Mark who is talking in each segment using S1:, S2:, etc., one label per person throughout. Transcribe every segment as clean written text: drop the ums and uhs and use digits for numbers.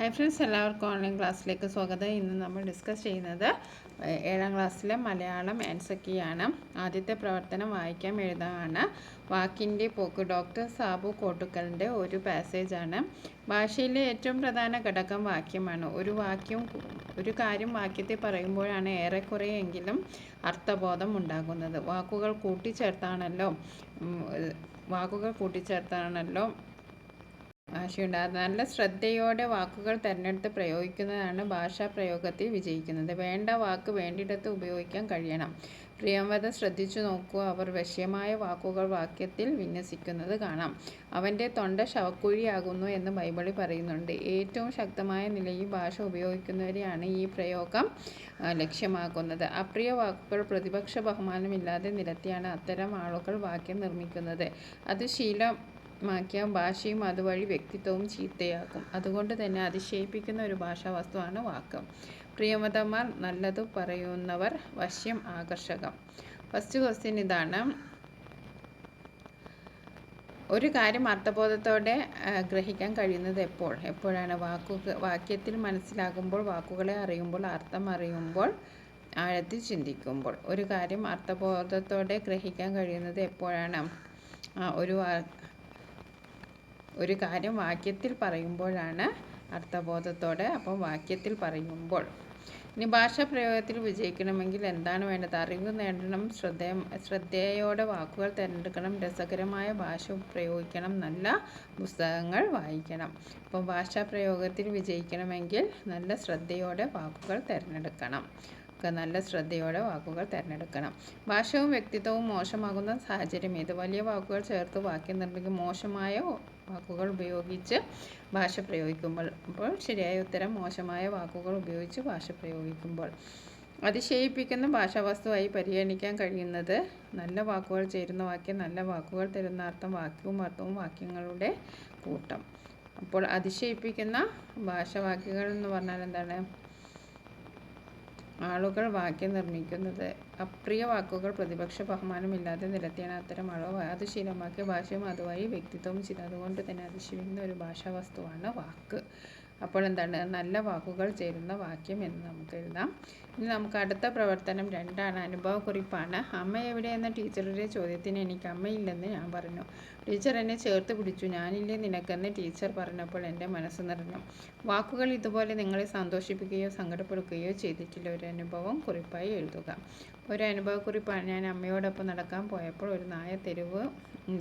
S1: Hi friends, എല്ലാവർക്കും online ക്ലാസ്സിലേക്ക് സ്വാഗതം. ഇന്ന് നമ്മൾ ഡിസ്കസ് ചെയ്യുന്നത് 7ാം ക്ലാസ്സിലെ മലയാളം ആൻസർ കീ ആണ്. ആദ്യത്തെ പ്രവർത്തനം വായിക്കാം എഴുതാനാണ്. വാക്കിൻ്റെ പോക്ക് ഡോക്ടർ സാബു കോട്ടുക്കലിൻ്റെ ഒരു പാസേജാണ്. ഭാഷയിലെ ഏറ്റവും പ്രധാന ഘടകം വാക്യമാണ്. ഒരു കാര്യം വാക്യത്തിൽ പറയുമ്പോഴാണ് ഏറെക്കുറെയെങ്കിലും അർത്ഥബോധം ഉണ്ടാകുന്നത്. വാക്കുകൾ കൂട്ടിച്ചേർത്താണല്ലോ ഭാഷയുണ്ടാകുന്നത്. നല്ല ശ്രദ്ധയോടെ വാക്കുകൾ തിരഞ്ഞെടുത്ത് പ്രയോഗിക്കുന്നതാണ് ഭാഷാ പ്രയോഗത്തിൽ വിജയിക്കുന്നത്. വേണ്ട വാക്ക് വേണ്ടിയിടത്ത് ഉപയോഗിക്കാൻ കഴിയണം. പ്രിയംവദ ശ്രദ്ധിച്ചു നോക്കൂ. അവർ വശ്യമായ വാക്കുകൾ വാക്യത്തിൽ വിന്യസിക്കുന്നത് കാണാം. അവൻ്റെ തൊണ്ട ശവക്കുഴിയാകുന്നു എന്ന് ബൈബിളിൽ പറയുന്നുണ്ട്. ഏറ്റവും ശക്തമായ നിലയിൽ ഭാഷ ഉപയോഗിക്കുന്നവരെയാണ് ഈ പ്രയോഗം ലക്ഷ്യമാക്കുന്നത്. അപ്രിയ വാക്കുകൾ പ്രതിപക്ഷ ബഹുമാനമില്ലാതെ നിരത്തിയാണ് അത്തരം ആളുകൾ വാക്യം നിർമ്മിക്കുന്നത്. അത് മാക്കിയ ഭാഷയും അതുവഴി വ്യക്തിത്വവും ചീത്തയാക്കും. അതുകൊണ്ട് തന്നെ അതിശയിപ്പിക്കുന്ന ഒരു ഭാഷാവസ്തുവാണ് വാക്ക്. പ്രിയമതമാർ, നല്ലതു പറയുന്നവർ, വശ്യം, ആകർഷകം. ഫസ്റ്റ് ക്വസ്റ്റ്യൻ ഇതാണ്. ഒരു കാര്യം അർത്ഥബോധത്തോടെ ഗ്രഹിക്കാൻ കഴിയുന്നത് എപ്പോഴാണ്? വാക്യത്തിൽ മനസ്സിലാകുമ്പോൾ, വാക്കുകളെ അറിയുമ്പോൾ, അർത്ഥം അറിയുമ്പോൾ, ആഴത്തിൽ ചിന്തിക്കുമ്പോൾ. ഒരു കാര്യം അർത്ഥബോധത്തോടെ ഗ്രഹിക്കാൻ കഴിയുന്നത് എപ്പോഴാണ്? ഒരു കാര്യം വാക്യത്തിൽ പറയുമ്പോഴാണ് അർത്ഥബോധത്തോടെ. അപ്പോൾ വാക്യത്തിൽ പറയുമ്പോൾ. ഇനി ഭാഷാ പ്രയോഗത്തിൽ വിജയിക്കണമെങ്കിൽ എന്താണ് വേണ്ടത്? അറിവ് നേടണം, ശ്രദ്ധയോടെ വാക്കുകൾ തിരഞ്ഞെടുക്കണം, രസകരമായ ഭാഷ പ്രയോഗിക്കണം, നല്ല പുസ്തകങ്ങൾ വായിക്കണം. അപ്പോൾ ഭാഷാ പ്രയോഗത്തിൽ വിജയിക്കണമെങ്കിൽ നല്ല ശ്രദ്ധയോടെ വാക്കുകൾ തിരഞ്ഞെടുക്കണം. ഭാഷയും വ്യക്തിത്വവും മോശമാകുന്ന സാഹചര്യം ഏത്? വലിയ വാക്കുകൾ ചേർത്ത് വാക്യം നിർമ്മിക്കും. മോശമായ വാക്കുകൾ ഉപയോഗിച്ച് ഭാഷ പ്രയോഗിക്കുമ്പോൾ. അപ്പോൾ ശരിയായ ഉത്തരം മോശമായ വാക്കുകൾ ഉപയോഗിച്ച് ഭാഷ പ്രയോഗിക്കുമ്പോൾ. അതിശയിപ്പിക്കുന്ന ഭാഷാവസ്തുവായി പരിഗണിക്കാൻ കഴിയുന്നത് നല്ല വാക്കുകൾ ചേരുന്ന വാക്യം, നല്ല വാക്കുകൾ തരുന്ന അർത്ഥം, വാക്യവും അർത്ഥവും വാക്യങ്ങളുടെ കൂട്ടം. അപ്പോൾ അതിശയിപ്പിക്കുന്ന ഭാഷാവാക്യങ്ങൾ എന്ന് പറഞ്ഞാൽ എന്താണ്? ആളുകൾ വാക്യം നിർമ്മിക്കുന്നത്. അപ്രിയ വാക്കുകൾ പ്രതിപക്ഷ ബഹുമാനമില്ലാതെ നിരത്തിയാണ് അത്തരം ആളുകൾ അത് ശീലമാക്കിയ ഭാഷയും അതുവഴി വ്യക്തിത്വവും അതുകൊണ്ട് തന്നെ അതിശയിക്കുന്ന ഒരു ഭാഷാവസ്തുവാണ് വാക്ക്. അപ്പോൾ എന്താണ്? നല്ല വാക്കുകൾ ചേരുന്ന വാക്യം എന്ന് നമുക്ക് എഴുതാം. ഇനി നമുക്ക് അടുത്ത പ്രവർത്തനം 2 അനുഭവക്കുറിപ്പാണ്. അമ്മ എവിടെ എന്ന ടീച്ചറുടെ ചോദ്യത്തിന് എനിക്ക് അമ്മയില്ലെന്ന് ഞാൻ പറഞ്ഞു. ടീച്ചർ എന്നെ ചേർത്ത് പിടിച്ചു. ഞാനില്ലേ നിനക്കെന്ന് ടീച്ചർ പറഞ്ഞപ്പോൾ എൻ്റെ മനസ്സ് നിറഞ്ഞു. വാക്കുകൾ ഇതുപോലെ നിങ്ങളെ സന്തോഷിപ്പിക്കുകയോ സങ്കടപ്പെടുകയോ ചെയ്തിട്ടില്ല? ഒരു അനുഭവം കുറിപ്പായി എഴുതുക. ഒരു അനുഭവക്കുറിപ്പാണ്. ഞാൻ അമ്മയോടൊപ്പം നടക്കാൻ പോയപ്പോൾ ഒരു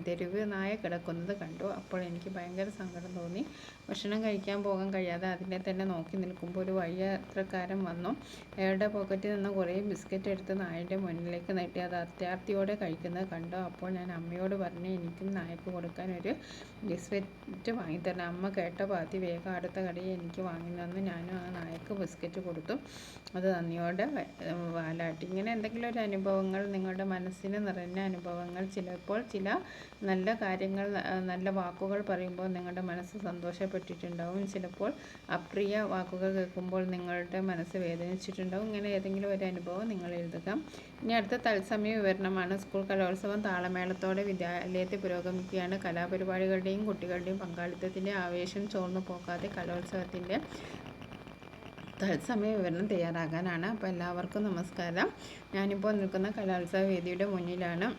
S1: തെരുവ് നായ കിടക്കുന്നത് കണ്ടു. അപ്പോൾ എനിക്ക് ഭയങ്കര സങ്കടം തോന്നി. ഭക്ഷണം കഴിക്കാൻ പോകാൻ കഴിയാതെ അതിനെ തന്നെ നോക്കി നിൽക്കുമ്പോൾ ഒരു വഴിയാത്രക്കാരൻ വന്നു. അയാളുടെ പോക്കറ്റിൽ നിന്ന് കുറേ ബിസ്ക്കറ്റ് എടുത്ത് നായയുടെ മുന്നിലേക്ക് നീട്ടി. അത് അത്യാർത്തിയോടെ കഴിക്കുന്നത് കണ്ടു. അപ്പോൾ ഞാൻ അമ്മയോട് പറഞ്ഞു, എനിക്കും നായക്ക് കൊടുക്കാൻ ഒരു ബിസ്ക്കറ്റ് വാങ്ങിത്തരണം. അമ്മ കേട്ട പാതി വേഗം അടുത്ത കടയിൽ എനിക്ക് വാങ്ങി തന്നു. ഞാനും ആ നായക്ക് ബിസ്ക്കറ്റ് കൊടുത്തു. അത് നന്ദിയോടെ വാലാട്ടി. ഇങ്ങനെ എന്തെങ്കിലും ഒരു അനുഭവങ്ങൾ, നിങ്ങളുടെ മനസ്സിന് നിറഞ്ഞ അനുഭവങ്ങൾ. ചിലപ്പോൾ ചില നല്ല കാര്യങ്ങൾ, നല്ല വാക്കുകൾ പറയുമ്പോൾ നിങ്ങളുടെ മനസ്സ് സന്തോഷപ്പെട്ടിട്ടുണ്ടാവും. ചിലപ്പോൾ അപ്രിയ വാക്കുകൾ കേൾക്കുമ്പോൾ നിങ്ങളുടെ മനസ്സ് വേദനിച്ചിട്ടുണ്ടാവും. ഇങ്ങനെ ഏതെങ്കിലും ഒരു അനുഭവം നിങ്ങൾ എഴുതുക. ഇനി അടുത്ത തത്സമയ വിവരണമാണ്. സ്കൂൾ കലോത്സവം താളമേളത്തോടെ വിദ്യാലയത്തിൽ പുരോഗമിക്കുകയാണ്. കലാപരിപാടികളുടെയും കുട്ടികളുടെയും പങ്കാളിത്തത്തിൻ്റെ ആവേശം ചോർന്നു പോകാതെ കലോത്സവത്തിൻ്റെ തത്സമയ വിവരണം തയ്യാറാകാനാണ്. അപ്പോൾ എല്ലാവർക്കും നമസ്കാരം. ഞാനിപ്പോൾ നിൽക്കുന്ന കലോത്സവ വേദിയുടെ മുന്നിലാണ്.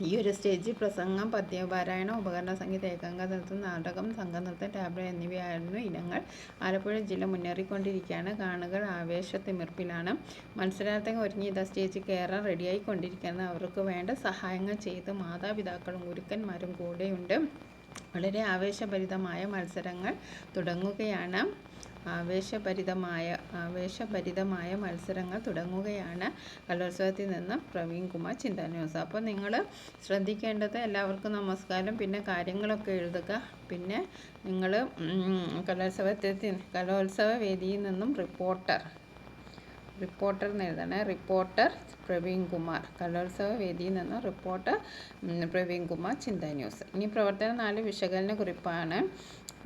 S1: ഈ ഒരു സ്റ്റേജിൽ പ്രസംഗം, പദ്യപാരായണം, ഉപകരണ സംഗീത, ഏകാംഗ നൃത്തം, നാടകം, സംഘനൃത്തം, ടാബ്ലോ എന്നിവയായിരുന്നു ഇനങ്ങൾ. ആലപ്പുഴ ജില്ല മുന്നേറിക്കൊണ്ടിരിക്കുകയാണ്. കാണികൾ ആവേശത്തിമിർപ്പിലാണ്. മത്സരാർത്ഥികൾ ഒരുങ്ങി ഇതാ സ്റ്റേജിൽ കയറാൻ റെഡിയായിക്കൊണ്ടിരിക്കുകയാണ്. അവർക്ക് വേണ്ട സഹായങ്ങൾ ചെയ്ത് മാതാപിതാക്കളും ഗുരുക്കന്മാരും കൂടെയുണ്ട്. വളരെ ആവേശഭരിതമായ മത്സരങ്ങൾ തുടങ്ങുകയാണ്. കലോത്സവത്തിൽ നിന്ന് പ്രവീൺ കുമാർ, ചിന്താ ന്യൂസ്. അപ്പോൾ നിങ്ങൾ ശ്രദ്ധിക്കേണ്ടത്, എല്ലാവർക്കും നമസ്കാരം. പിന്നെ കാര്യങ്ങളൊക്കെ എഴുതുക. പിന്നെ നിങ്ങൾ കലോത്സവ വേദിയിൽ നിന്നും റിപ്പോർട്ടർ എന്ന് എഴുതണേ. റിപ്പോർട്ടർ പ്രവീൺ കുമാർ. കലോത്സവ വേദിയിൽ നിന്ന് റിപ്പോർട്ടർ പ്രവീൺ കുമാർ, ചിന്താ ന്യൂസ്. ഇനി പ്രവർത്തനം 4 വിശകലന കുറിപ്പാണ്.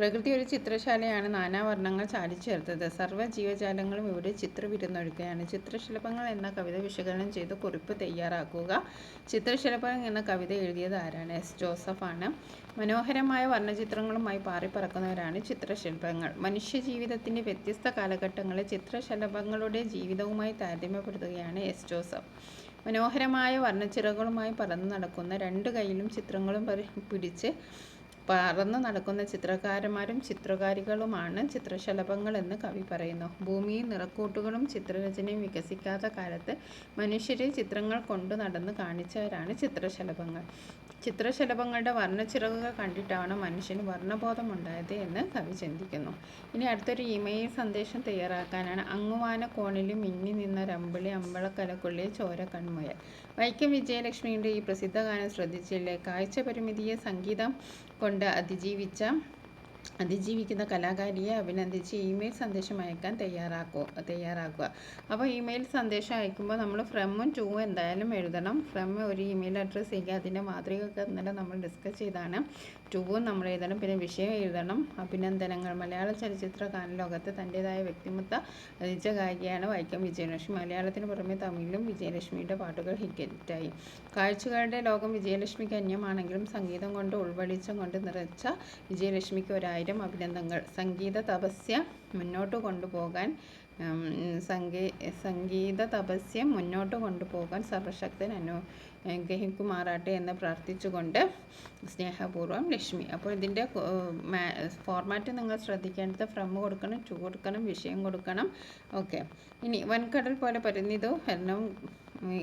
S1: പ്രകൃതി ഒരു ചിത്രശാലയാണ്. നാനാവർണ്ണങ്ങൾ ചാലിച്ചേർത്തത്. സർവ്വ ജീവജാലങ്ങളും ഇവിടെ ചിത്രവിരുന്നൊഴുക്കുകയാണ്. ചിത്രശലഭങ്ങൾ എന്ന കവിത വിശകലനം ചെയ്ത് കുറിപ്പ് തയ്യാറാക്കുക. ചിത്രശലഭം എന്ന കവിത എഴുതിയത് ആരാണ്? എസ് ജോസഫാണ്. മനോഹരമായ വർണ്ണചിത്രങ്ങളുമായി പാറിപ്പറക്കുന്നവരാണ് ചിത്രശലഭങ്ങൾ. മനുഷ്യജീവിതത്തിൻ്റെ വ്യത്യസ്ത കാലഘട്ടങ്ങളെ ചിത്രശലഭങ്ങളുടെ ജീവിതവുമായി താരതമ്യപ്പെടുത്തുകയാണ് എസ് ജോസഫ്. മനോഹരമായ വർണ്ണച്ചിറകുകളുമായി പറന്നു നടക്കുന്ന, രണ്ട് കൈയിലും ചിത്രങ്ങളും പിടിച്ച് പറന്നു നടക്കുന്ന ചിത്രകാരന്മാരും ചിത്രകാരികളുമാണ് ചിത്രശലഭങ്ങൾ എന്ന് കവി പറയുന്നു. ഭൂമിയിൽ നിറക്കൂട്ടുകളും ചിത്രരചനയും വികസിക്കാത്ത കാലത്ത് മനുഷ്യരെ ചിത്രങ്ങൾ കൊണ്ടു നടന്ന് കാണിച്ചവരാണ് ചിത്രശലഭങ്ങൾ. ചിത്രശലഭങ്ങളുടെ വർണ്ണച്ചിറകുകൾ കണ്ടിട്ടാണ് മനുഷ്യന് വർണ്ണബോധമുണ്ടായത് എന്ന് കവി ചിന്തിക്കുന്നു. ഇനി അടുത്തൊരു ഇമെയിൽ സന്ദേശം തയ്യാറാക്കാനാണ്. അങ്ങുവാന കോണിലും മിന്നി നിന്ന രമ്പിളി അമ്പളക്കലക്കുള്ളിൽ ചോര കൺമുയൽ. വൈക്കം വിജയലക്ഷ്മിയുടെ ഈ പ്രസിദ്ധ ഗാനം ശ്രദ്ധിച്ചില്ലേ? കാഴ്ച പരിമിതിയെ സംഗീതം കൊണ്ട് അതിജീവിക്കുന്ന കലാകാരിയെ അഭിനന്ദിച്ച് ഇമെയിൽ സന്ദേശം അയക്കാൻ തയ്യാറാക്കുക. അപ്പോൾ ഇമെയിൽ സന്ദേശം അയക്കുമ്പോൾ നമ്മൾ ഫ്രമും ടൂവും എന്തായാലും എഴുതണം. ഫ്രം ഒരു ഇമെയിൽ അഡ്രസ്സ് ചെയ്യുക. അതിൻ്റെ മാതൃകയൊക്കെ ഇന്നലെ നമ്മൾ ഡിസ്കസ് ചെയ്താണ്. ടൂവും നമ്മൾ എഴുതണം. പിന്നെ വിഷയം എഴുതണം. അഭിനന്ദനങ്ങൾ. മലയാള ചലച്ചിത്ര ഗാനലോകത്ത് തൻ്റേതായ വ്യക്തിമുദ്ര രചിച്ച ഗായികയാണ് വൈക്കം വിജയലക്ഷ്മി. മലയാളത്തിന് പുറമെ തമിഴിലും വിജയലക്ഷ്മിയുടെ പാട്ടുകൾ ഹിറ്റായി. കാഴ്ചകളുടെ ലോകം വിജയലക്ഷ്മിക്ക് അന്യമാണെങ്കിലും സംഗീതം കൊണ്ട് ഉൾവെളിച്ചം കൊണ്ട് നിറച്ച വിജയലക്ഷ്മിക്ക് 1000 അഭിനന്ദനങ്ങൾ. സംഗീത തപസ്യ മുന്നോട്ട് കൊണ്ടുപോകാൻ സർവശക്തൻ അനുഗ്രഹിക്കുമാറാട്ടെ എന്ന് പ്രാർത്ഥിച്ചുകൊണ്ട് സ്നേഹപൂർവ്വം ലക്ഷ്മി. അപ്പോൾ ഇതിൻ്റെ ഫോർമാറ്റ് നിങ്ങൾ ശ്രദ്ധിക്കേണ്ടത് ഫ്രം കൊടുക്കണം, ടു കൊടുക്കണം, വിഷയം കൊടുക്കണം. ഓക്കെ. ഇനി വൻകടൽ പോലെ പരിണിതോ എല്ലാം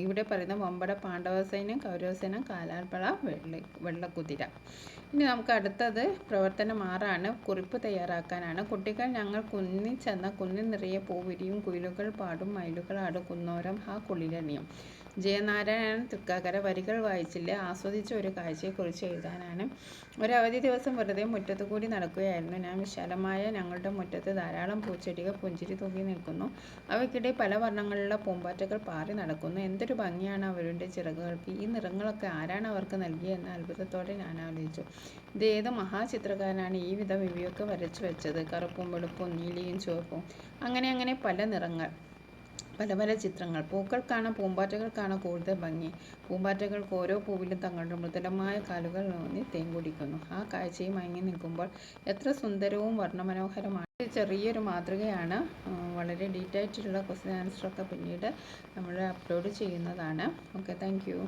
S1: ഇവിടെ പറയുന്ന വമ്പട പാണ്ഡവസേന, കൗരവസേന, കാലാൽപ്പഴ, വെള്ളക്കുതിര. ഇനി നമുക്ക് അടുത്തത് പ്രവർത്തനം 6 കുറിപ്പ് തയ്യാറാക്കാനാണ്. കുട്ടികൾ ഞങ്ങൾ കുന്നിൽ ചെന്ന കുന്നിൽ നിറയെ പൂവിരിയും, കുയിലുകൾ പാടും, മയിലുകൾ ആടും, കുന്നോരം ഹാ കുളിരണിയും. ജയനാരായണൻ തൃക്കാക്കര. വരികൾ വായിച്ചില്ല, ആസ്വദിച്ച ഒരു കാഴ്ചയെക്കുറിച്ച് എഴുതാനാണ്. ഒരവധി ദിവസം വെറുതെ മുറ്റത്തു കൂടി നടക്കുകയായിരുന്നു ഞാൻ. വിശാലമായ ഞങ്ങളുടെ മുറ്റത്ത് ധാരാളം പൂച്ചെടികൾ പുഞ്ചിരി തൂക്കി നിൽക്കുന്നു. അവയ്ക്കിടെ പല വർണ്ണങ്ങളിലുള്ള പൂമ്പാറ്റകൾ പാറി നടക്കുന്നു. എന്തൊരു ഭംഗിയാണ് അവരുടെ ചിറകുകൾക്ക്! ഈ നിറങ്ങളൊക്കെ ആരാണ് അവർക്ക് നൽകിയെന്ന് അത്ഭുതത്തോടെ ഞാൻ ആലോചിച്ചു. ഇത് ഏത് മഹാചിത്രകാരനാണ് ഈ വിധം ഇവയൊക്കെ വരച്ചു വെച്ചത്? കറുപ്പും വെളുപ്പും നീലിയും ചുവപ്പും അങ്ങനെ പല നിറങ്ങൾ, പല ചിത്രങ്ങൾ. പൂക്കൾക്കാണ് പൂമ്പാറ്റകൾക്കാണ് കൂടുതൽ ഭംഗി. പൂമ്പാറ്റകൾക്ക് ഓരോ പൂവിലും തങ്ങളുടെ മൃദുലമായ കാലുകൾ ഊന്നി തേൻ കുടിക്കുന്നു. ആ കാഴ്ചയും മയങ്ങി നിൽക്കുമ്പോൾ എത്ര സുന്ദരവും വർണ്ണമനോഹരമാണ്. ചെറിയൊരു മാതൃകയാണ്. വളരെ ഡീറ്റെയിൽഡായിട്ടുള്ള ക്വസ്റ്റ്യൻ ആൻസറൊക്കെ പിന്നീട് നമ്മൾ അപ്ലോഡ് ചെയ്യുന്നതാണ്. Okay, thank you.